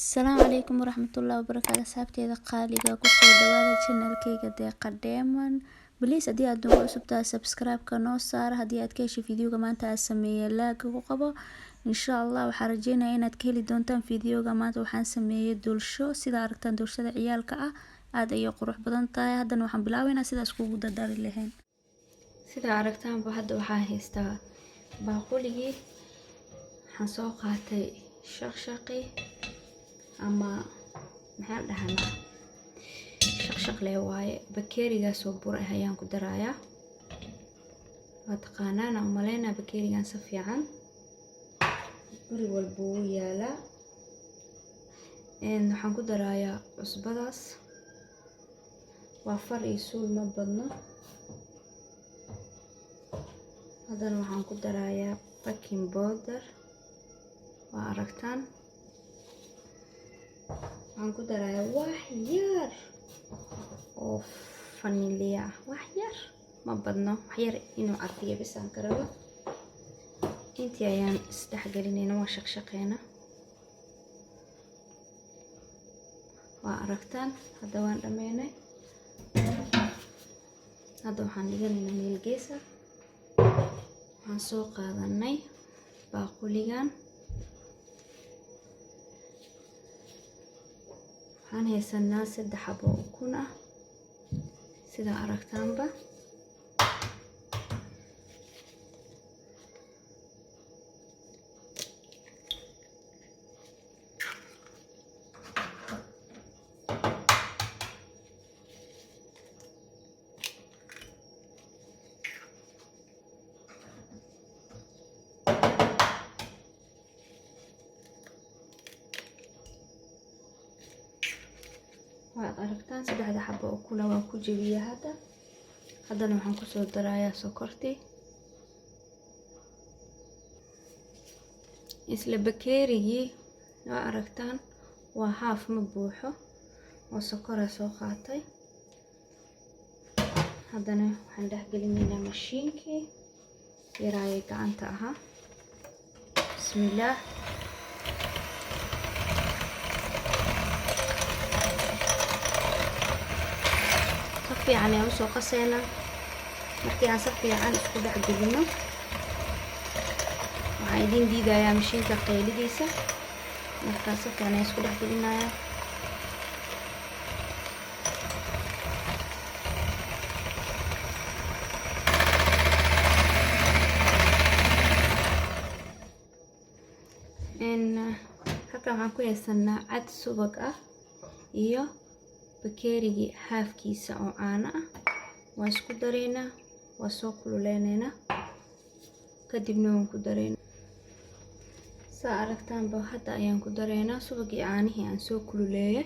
Asalaamu calaykum waraxmatullaahi wabarakaatu. Asxaabteeda qaaliga kusoo dhawaada channelkayga Deeqa Diamond. Please haddii aad nagu cusub tahay subscribe-ka noo saar. Haddii aad ka heshay videoga maanta aan sameeyay like ku qabo. Insha Allah waxaan rajeynayaa inaad ka heli doontaan videoga maanta waxaan sameeyay dulsho sida aragtaan dulshada ciyaalka ah aad ayay qurux badan tahay. Haddana waxaan bilaabaynaa sidaas kugu dadari lahayn. Sida aragtaan hadda waxaan haystaa baaquligii waxaan soo qaatay shaqshaqi ama maxaa dhahanaa shaqshaq leh waaye bakeerigaas oo bur ah ayaan ku darayaa. waa taqaanaan u maleynaa bakeerigan si fiican guri walba uu yaalaa. waxaan ku darayaa cusbadaas waa far iyo suul ma badno. haddana waxaan ku darayaa baking powder waa aragtaan. waxaan ku darayaa wax yar oo vanilya wax yar ma badno, wax yar inuu cafiyo bisaan ka rabo. intii ayaan isdhexgelinaynaa waa shaqshaqeena waa aragtaan. hadda waan dhameynay. hadda waxaan dhiganaynaa meel gees ah. waxaan soo qaadanay baaquligan waxaan haysanaa 3 xabo ukun ah sida aragtaanba. waa aragtaan 3 xabo ukun waan ku jabiyaa hadda. haddana waxaan ku soo darayaa sokorti isla bakeerigii waa aragtaan waa half ma buuxo oo sokor soo qaatay. haddana waxaan dhex gelinaynaa mashiinkii yaraaye gacanta ahaa. bismillaah. fiican ayaan usoo qaseynaa. markii aan si fiican isku dhex gelino waxaan idin diidayaa mashiinka qaylidiisa. markaas si fiican ayaan isku dhex gelinayaa. halkan waxaan ku haysanaa cad subag ah iyo bakeerigii haafkiisa oo caano ah. waan isku dareynaa waa soo kululeynaynaa kadibna waan ku dareynaa. saa aragtaanba hadda ayaan ku dareynaa subagii caanihii aan soo kululeeyay.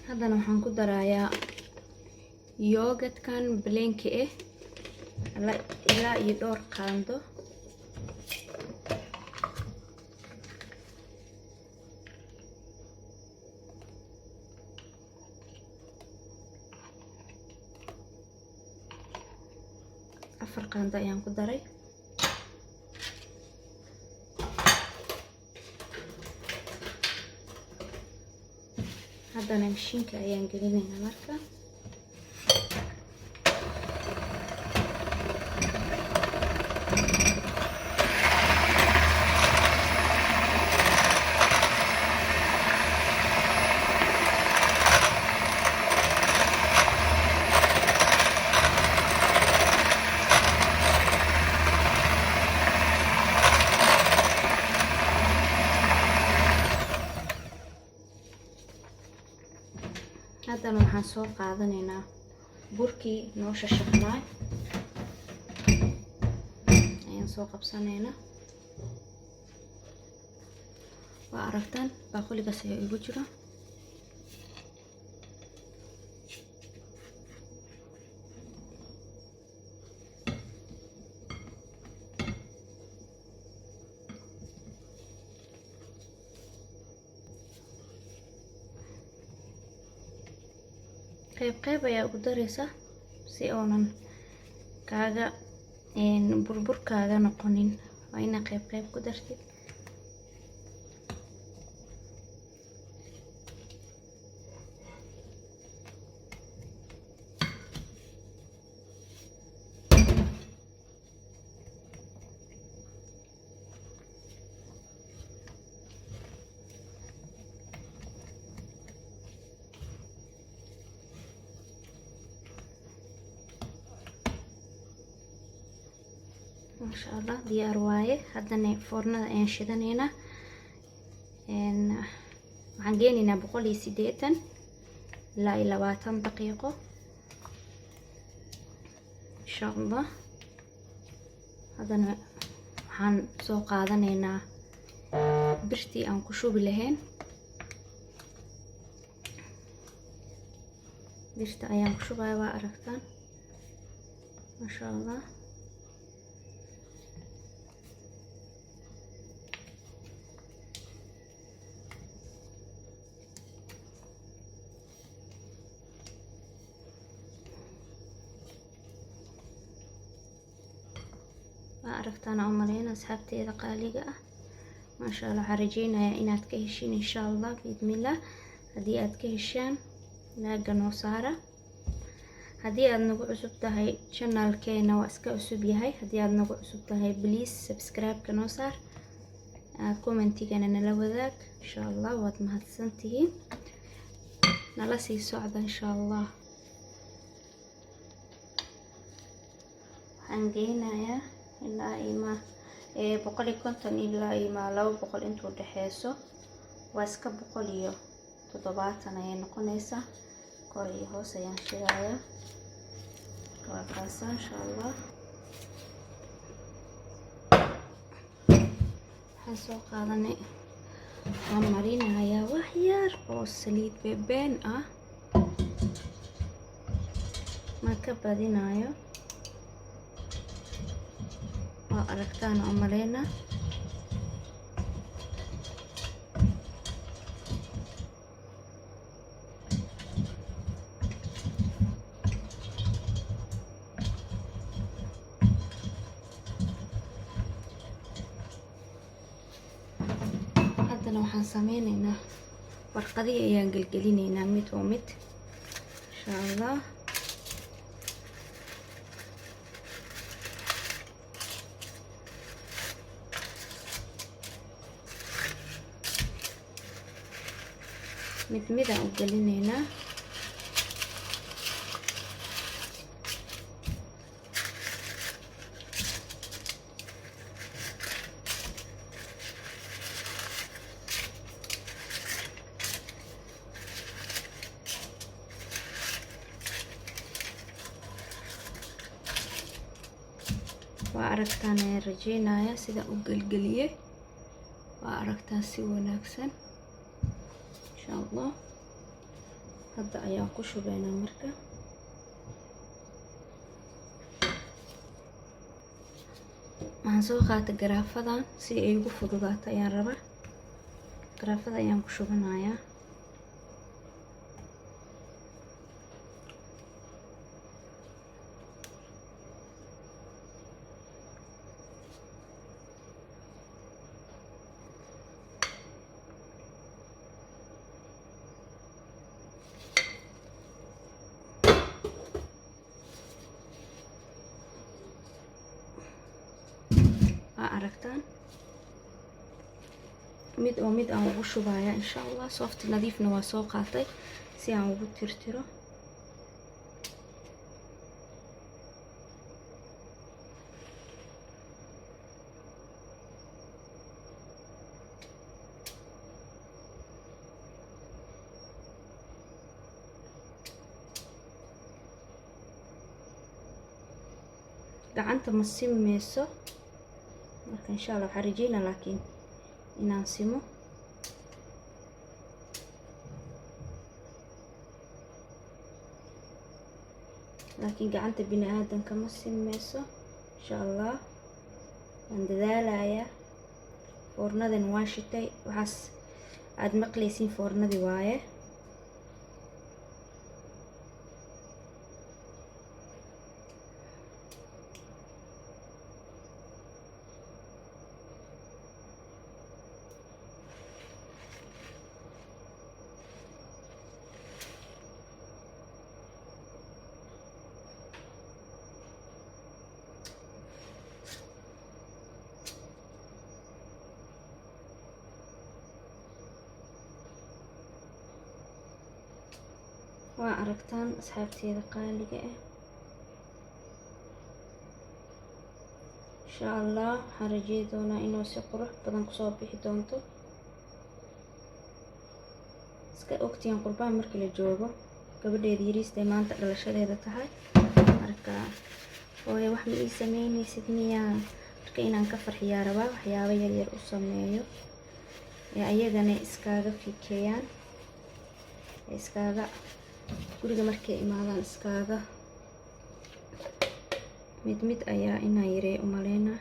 haddana waxaan ku darayaa yogurtkan bleenka ah ilaa iyo dhowr qaando. afar qaando ayaan ku daray. haddana mashiinka ayaan gelinaynaa marka. haddana waxaan soo qaadanaynaa burkii noo shashaqnaay ayaan soo qabsanaynaa. waa aragtaan baaquligaas ayaa igu jira. qayb qayb ayaa ugu dareysa si oonan kaaga burburkaaga noqonin. Waa ina qayb qayb ku dartid. ما شاء الله diyaar waaye. Haddana foornada ayaan shidaneynaa. waxaan geenaynaa 180 ilaa 20 daqiiqo insha Allah. haddana waxaan soo qaadanaynaa birtii aan ku shubi lahayn. birta ayaan ku shubaya, waa aragtaan. ما شاء الله. aragtaan oo maleena asxaabteeda qaaliga ah. ما شاء الله xarajeynayaa inaad ka heshiin insha Allah biidmillah. haddii aad ka heshaan laaga noo saara. haddii aad nagu cusub tahay channelkeena waa iska cusub yahay. haddii aad nagu cusub tahay please subscribe ka noo saar. commentigana nala wadaag insha Allah. waad mahadsantihiin. nala sii socda insha Allah. waxaan geynayaa ilaa ima 150 ilaa ima 200 intuu dhaxeyso. waa iska 170 ayay noqonaysaa. kor iyo hoos ayaan shidayaa. waa kaasa insha Allah. waxaan soo qaadanay. waxaan marinayaa wax yar oo saliid beebeen ah. ma ka badinayo. waa aragtaan oo maleena. haddana waxaan sameynaynaa warqadii ayaan gelgelinaynaa mid oo mid insha Allah. mid mid aan u gelinaynaa. waa aragtaan ayaan rajeynayaa sida u gelgeliyay. waa aragtaan si wanaagsan insha Allah. hadda ayaan ku shubaynaa marka. waxaan soo qaatay garaafadan si ay ugu fududaato ayaan rabaa. garaafada ayaan ku shubanayaa. aragtaan mid oo mid aan ugu shubaya insha Allah. soft nadiifna waa soo qaatay si aan ugu tirtiro. gacanta ma simeyso marka insha Allah waxaan rajeynaa laakiin inaan simo. laakiin gacanta bini aadanka ma simeyso insha Allah. waan dadaalayaa. foornadan waan shitay. waxaas aad maqlaysiin foornadii waaye. waa aragtaan asxaabteeda qaaliga ah. insha allah waxaan rajeyn doonaa inuu si qurux badan kusoo bixi doonto. iska ogtiin qurbaan markii la joogo gabadheeda yariistay maanta dhalashadeeda tahay, marka hooyo wax ma ii sameynaysid miyaa, marka inaan ka farxiyaa rabaa, waxyaabo yar yar u sameeyo ee ayagana iskaaga fikeeyaan, iskaaga guriga markay imaadaan iskaaga mid ayaa inaa yaree u maleynaa,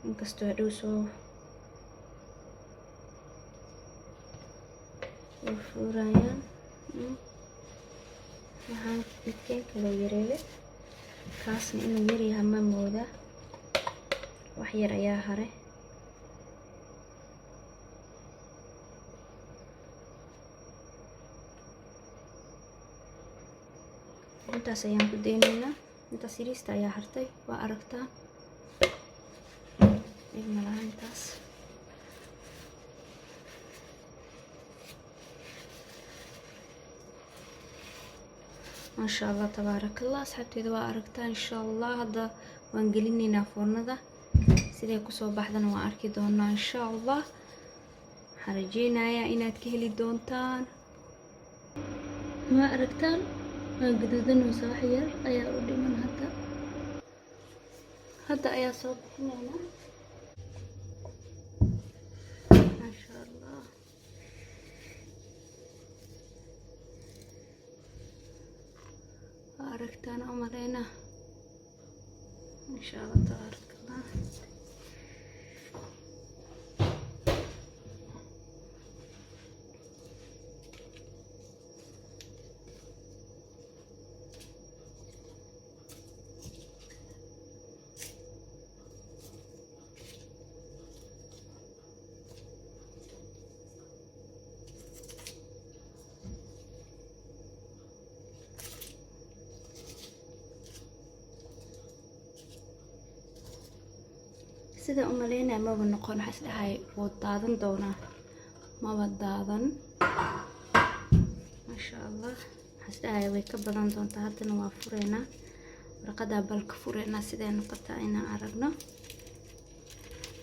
inkastoo hadhow soo furayaan. waxaan midkeen kaloo yareeye kaasna inuu yaryahay ma mooda, wax yar ayaa hare. intaas ayaan ku deynaynaa, intaas yariista ayaa hartay, waa aragtaan igmalaha intaas. maasha allah tabaarakallah asxaabteeda waa aragtaan. insha allah hadda waan gelinaynaa foornada, siday kusoo baxdana waan arki doonaa insha allah. waxaan rajeynayaa inaad ka heli doontaan. ma aragtaan waan gaduudanaysa, wax yar ayaa u dhiman. hadda ayaa soo bixinaynaa. maasha allah waa aragtaan u maleynaa. insha allah tabaarakallah. sida u maleynaa maba noqon, waxaa isdhahay wuu daadan doonaa, maba daadan. maasha allah waxaa isdhahay way ka badan doontaa. haddana waa fureynaa, warqadaa balka fureynaa siday noqotaa inaan aragno.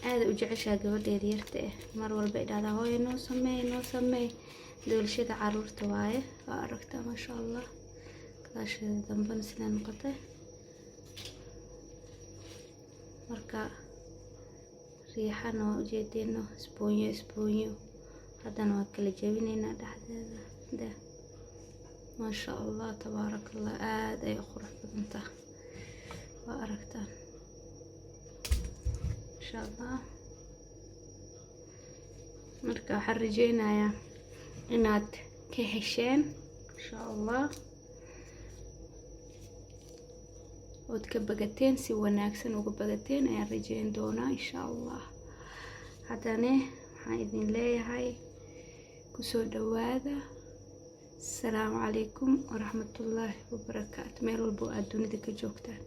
aada u jeceshaa gabadheeda yarta ah, mar walba idhahdaa hooyo noo sameey doolashada caruurta waaye. waa aragtaa maasha allah gadaasheeda dambena siday noqotay. marka riixana waa ujeedino isboonyo haddana waa kala jebinaynaa dhexdeeda. maasha allah tabaarakallah aad ay qurux badan tahay, waa aragtaan insha allah. marka waxaan rajeynayaa inaad ka hesheen insha allah, ood ka bagateen, si wanaagsan uga bagateen ayaan rajeyn doonaa insha allah. haddana waxaan idin leeyahay kusoo dhawaada. asalaamu calaykum waraxmatullaahi wabarakaatu, meel walbo aad dunida ka joogtaan.